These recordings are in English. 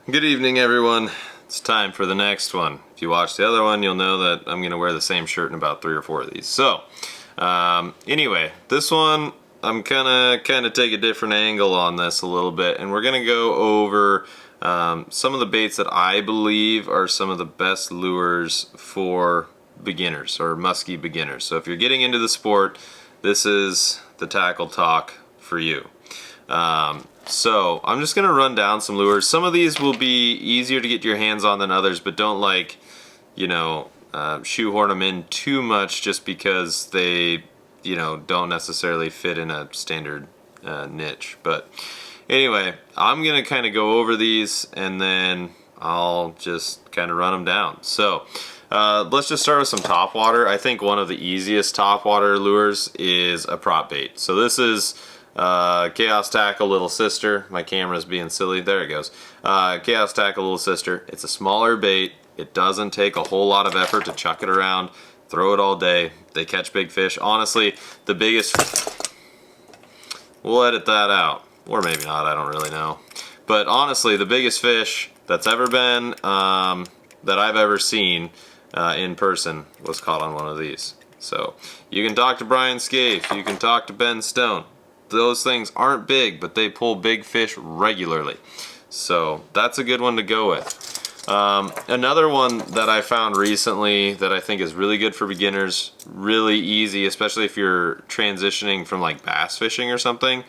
Good evening, everyone. It's time for the next one. If you watch the other one, you'll know that I'm going to wear the same shirt in about 3 or 4 of these. So, anyway, this one, I'm kind of take a different angle on this a little bit, and we're going to go over some of the baits that I believe are some of the best lures for beginners or musky beginners. So if you're getting into the sport, this is the tackle talk for you. So I'm just gonna run down some lures. Some of these will be easier to get your hands on than others, but don't shoehorn them in too much just because they, don't necessarily fit in a standard niche. But anyway, I'm gonna kind of go over these and then I'll just kind of run them down. So let's just start with some topwater. I think one of the easiest topwater lures is a prop bait. So this is Chaos Tackle Little Sister. My camera's being silly. There it goes. Chaos Tackle Little Sister. It's a smaller bait. It doesn't take a whole lot of effort to chuck it around. Throw it all day. They catch big fish. Honestly, the biggest... We'll edit that out. Or maybe not. I don't really know. But honestly, the biggest fish that's ever been, that I've ever seen in person was caught on one of these. So, you can talk to Brian Scaife. You can talk to Ben Stone. Those things aren't big, but they pull big fish regularly. So that's a good one to go with. Another one that I found recently that I think is really good for beginners, really easy, especially if you're transitioning from like bass fishing or something,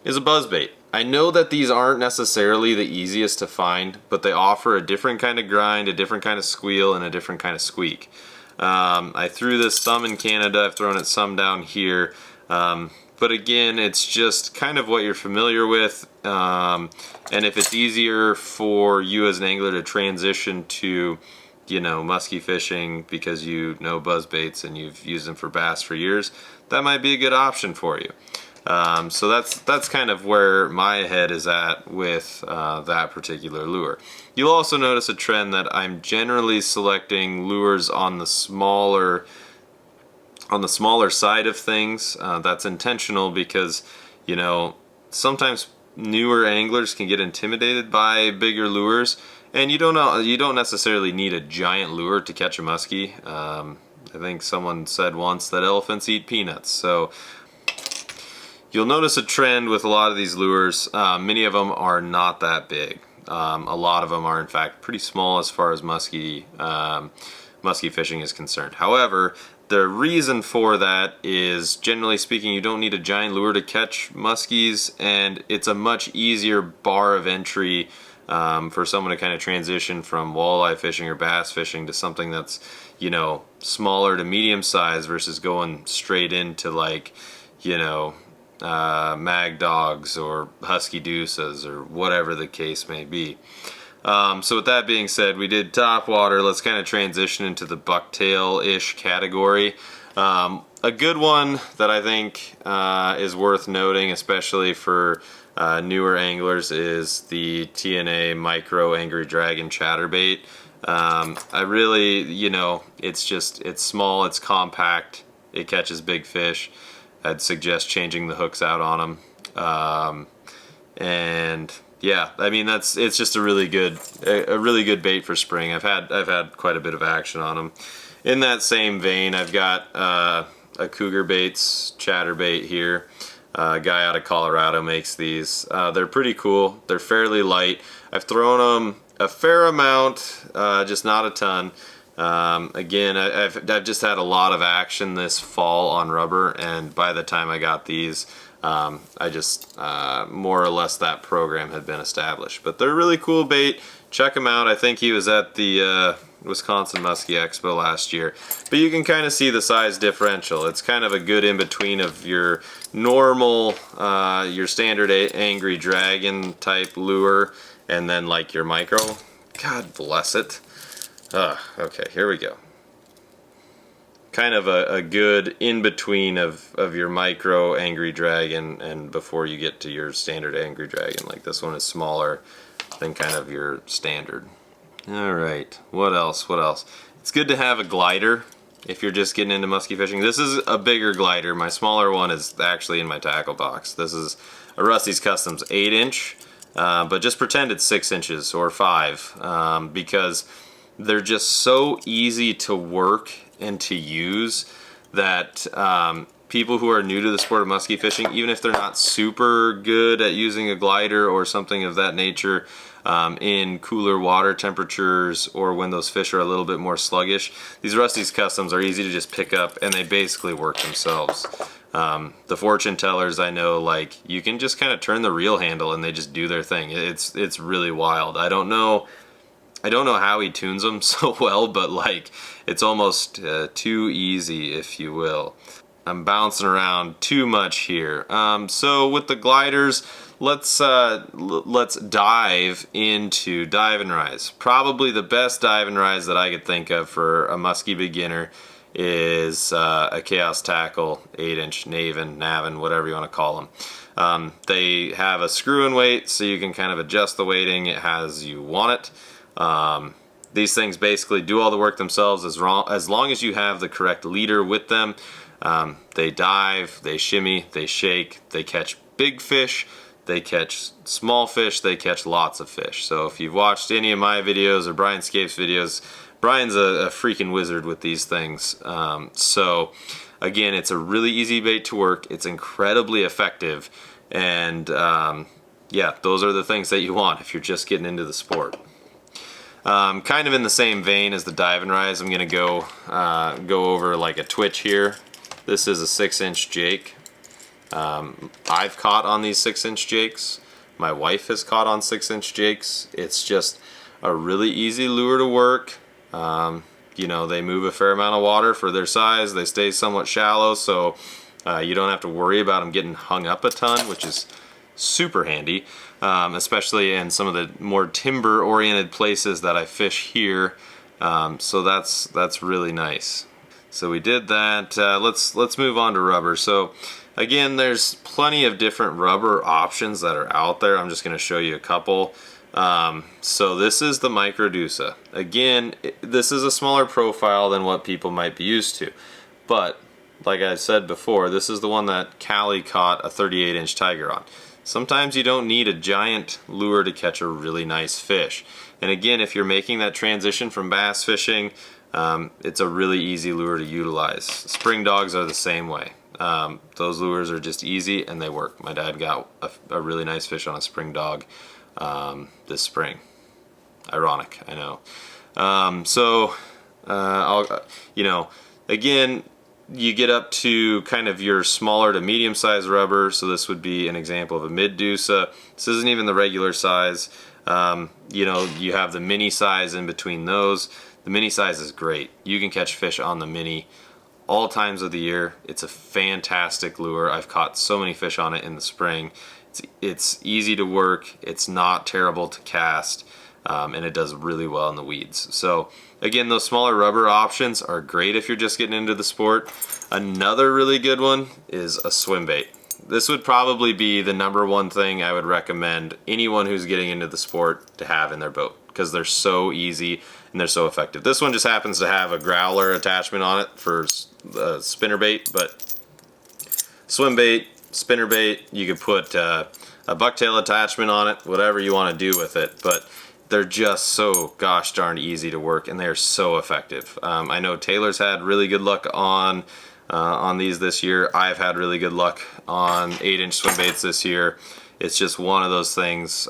is a buzzbait. I know that these aren't necessarily the easiest to find, but they offer a different kind of grind, a different kind of squeal, and a different kind of squeak. I threw this some in Canada, I've thrown it some down here. But again, it's just kind of what you're familiar with, and if it's easier for you as an angler to transition to, musky fishing because you know buzz baits and you've used them for bass for years, that might be a good option for you. So that's kind of where my head is at with that particular lure. You'll also notice a trend that I'm generally selecting lures on the smaller side of things. That's intentional because, sometimes newer anglers can get intimidated by bigger lures, and you don't necessarily need a giant lure to catch a muskie. I think someone said once that elephants eat peanuts. So you'll notice a trend with a lot of these lures. Many of them are not that big. A lot of them are in fact pretty small as far as musky fishing is concerned. However, the reason for that is, generally speaking, you don't need a giant lure to catch muskies, and it's a much easier bar of entry for someone to kind of transition from walleye fishing or bass fishing to something that's, smaller to medium size versus going straight into like, mag dogs or husky deuces or whatever the case may be. So with that being said, we did topwater. Let's kind of transition into the bucktail-ish category. A good one that I think is worth noting, especially for newer anglers, is the TNA Micro Angry Dragon Chatterbait. I really, it's small, it's compact, it catches big fish. I'd suggest changing the hooks out on them. And yeah, I mean it's just a really good bait for spring. I've had quite a bit of action on them. In that same vein, I've got a Cougar Baits chatterbait here. A guy out of Colorado makes these. They're pretty cool. They're fairly light. I've thrown them a fair amount, just not a ton. Again, I've just had a lot of action this fall on rubber, and by the time I got these, I just more or less that program had been established. But they're a really cool bait. Check them out. I think he was at the Wisconsin Muskie Expo last year. But you can kind of see the size differential. It's kind of a good in-between of your normal, your standard Angry Dragon type lure, and then like your micro. God bless it. Okay, here we go. Kind of a good in-between of your micro Angry Dragon and before you get to your standard Angry Dragon. Like this one is smaller than kind of your standard. Alright, what else? It's good to have a glider if you're just getting into musky fishing. This is a bigger glider. My smaller one is actually in my tackle box. This is a Ridgway Customs 8-inch. but just pretend it's 6 inches or 5, because they're just so easy to work and to use that people who are new to the sport of musky fishing, even if they're not super good at using a glider or something of that nature, in cooler water temperatures or when those fish are a little bit more sluggish, these Ridgway Customs are easy to just pick up and they basically work themselves. The fortune tellers, I know, like, you can just kind of turn the reel handle and they just do their thing. It's really wild. I don't know how he tunes them so well, but like, it's almost too easy, if you will. I'm bouncing around too much here. So with the gliders, let's dive into dive and rise. Probably the best dive and rise that I could think of for a musky beginner is a Chaos Tackle 8-inch Navin, whatever you want to call them. They have a screw and weight, so you can kind of adjust the weighting as you want it. These things basically do all the work themselves as long as you have the correct leader with them. They dive, they shimmy, they shake, they catch big fish, they catch small fish, they catch lots of fish. So if you've watched any of my videos or Brian Scape's videos, Brian's a freaking wizard with these things. So again, it's a really easy bait to work, it's incredibly effective, and yeah, those are the things that you want if you're just getting into the sport. Kind of in the same vein as the dive and rise, I'm gonna go over like a twitch here. This is a 6-inch jake. I've caught on these 6-inch jakes. My wife has caught on 6-inch jakes. It's just a really easy lure to work. You know, they move a fair amount of water for their size. They stay somewhat shallow, so you don't have to worry about them getting hung up a ton, which is super handy, especially in some of the more timber-oriented places that I fish here. So that's really nice. So we did that. Let's move on to rubber. So again, there's plenty of different rubber options that are out there. I'm just going to show you a couple. So this is the Microdusa. Again, this is a smaller profile than what people might be used to, but like I said before, this is the one that Callie caught a 38-inch tiger on. Sometimes you don't need a giant lure to catch a really nice fish. And again, if you're making that transition from bass fishing, it's a really easy lure to utilize. Spring dogs are the same way. Those lures are just easy and they work. My dad got a really nice fish on a spring dog this spring. Ironic, I know. You know, again, you get up to kind of your smaller to medium size rubber, so this would be an example of a mid-Dusa. This isn't even the regular size. You know, you have the mini size in between those. The mini size is great. You can catch fish on the mini all times of the year. It's a fantastic lure. I've caught so many fish on it in the spring. It's easy to work, it's not terrible to cast, and it does really well in the weeds. So again, those smaller rubber options are great if you're just getting into the sport. Another really good one is a swim bait. This would probably be the #1 thing I would recommend anyone who's getting into the sport to have in their boat, because they're so easy and they're so effective. This one just happens to have a growler attachment on it for spinnerbait, but swim bait, spinnerbait, you could put a bucktail attachment on it, whatever you want to do with it, but they're just so gosh darn easy to work and they're so effective. I know Taylor's had really good luck on these this year. I've had really good luck on 8-inch swim baits this year. It's just one of those things.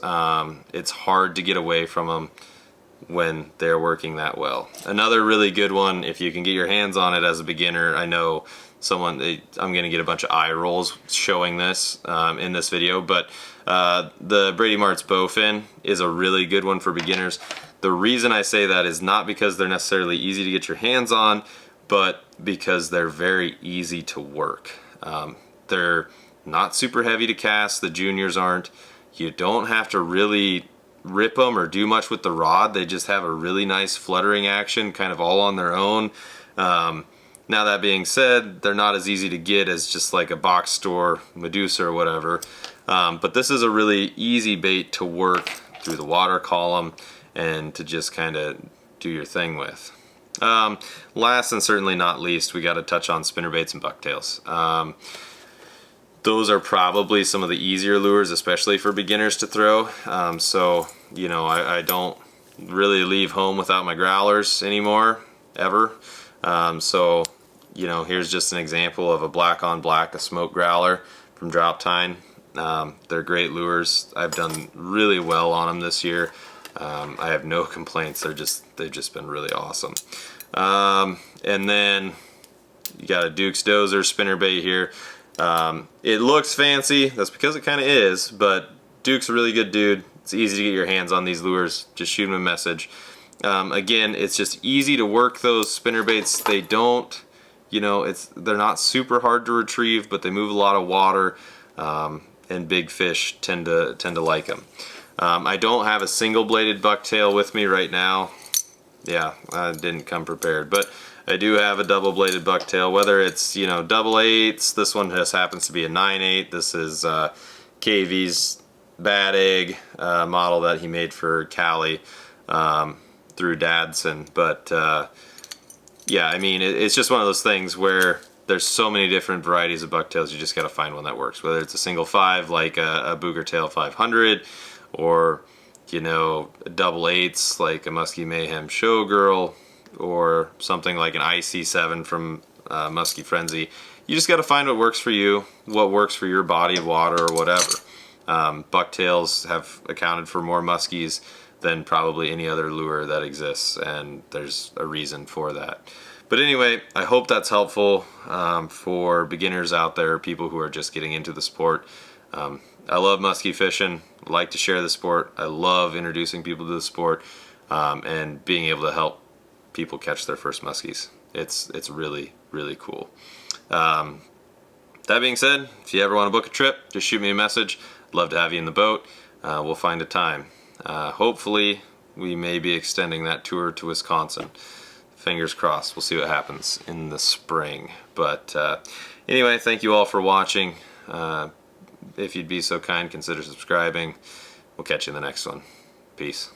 It's hard to get away from them when they're working that well. Another really good one, if you can get your hands on it as a beginner, I know I'm going to get a bunch of eye rolls showing this in this video, but the Brady Mart's Bowfin is a really good one for beginners. The reason I say that is not because they're necessarily easy to get your hands on, but because they're very easy to work. They're not super heavy to cast, the juniors aren't. You don't have to really rip them or do much with the rod. They just have a really nice fluttering action kind of all on their own. Now that being said, they're not as easy to get as just like a box store Medusa or whatever, but this is a really easy bait to work through the water column and to just kind of do your thing with. Last and certainly not least, we got to touch on spinnerbaits and bucktails. those are probably some of the easier lures, especially for beginners to throw. So, you know, I don't really leave home without my growlers anymore, ever. So, you know, here's just an example of a black on black, a smoke growler from Droptine. They're great lures. I've done really well on them this year. I have no complaints. They've just been really awesome. And then you got a Duke's Dozer spinnerbait here. It looks fancy. That's because it kind of is, but Duke's a really good dude. It's easy to get your hands on these lures. Just shoot him a message. Again, it's just easy to work those spinnerbaits. They don't, you know, they're not super hard to retrieve, but they move a lot of water, and big fish tend to like them. I don't have a single bladed bucktail with me right now. Yeah, I didn't come prepared, but I do have a double bladed bucktail, whether it's, you know, 8/8s. This one just happens to be a 9/8. This is KV's Bad Egg model that he made for Cali through Dadson. But yeah, I mean, it's just one of those things where there's so many different varieties of bucktails. You just got to find one that works, whether it's a single 5 like a Bucktail 500, or, you know, 8/8s like a Musky Mayhem Showgirl, or something like an IC7 from Musky Frenzy. You just got to find what works for you, what works for your body of water or whatever. Bucktails have accounted for more muskies than probably any other lure that exists, and there's a reason for that. But anyway, I hope that's helpful for beginners out there, people who are just getting into the sport. I love musky fishing, like to share the sport. I love introducing people to the sport, and being able to help people catch their first muskies. It's really, really cool. That being said, if you ever want to book a trip, just shoot me a message. I'd love to have you in the boat. We'll find a time. Hopefully we may be extending that tour to Wisconsin. Fingers crossed. We'll see what happens in the spring. But anyway, thank you all for watching. If you'd be so kind, consider subscribing. We'll catch you in the next one. Peace.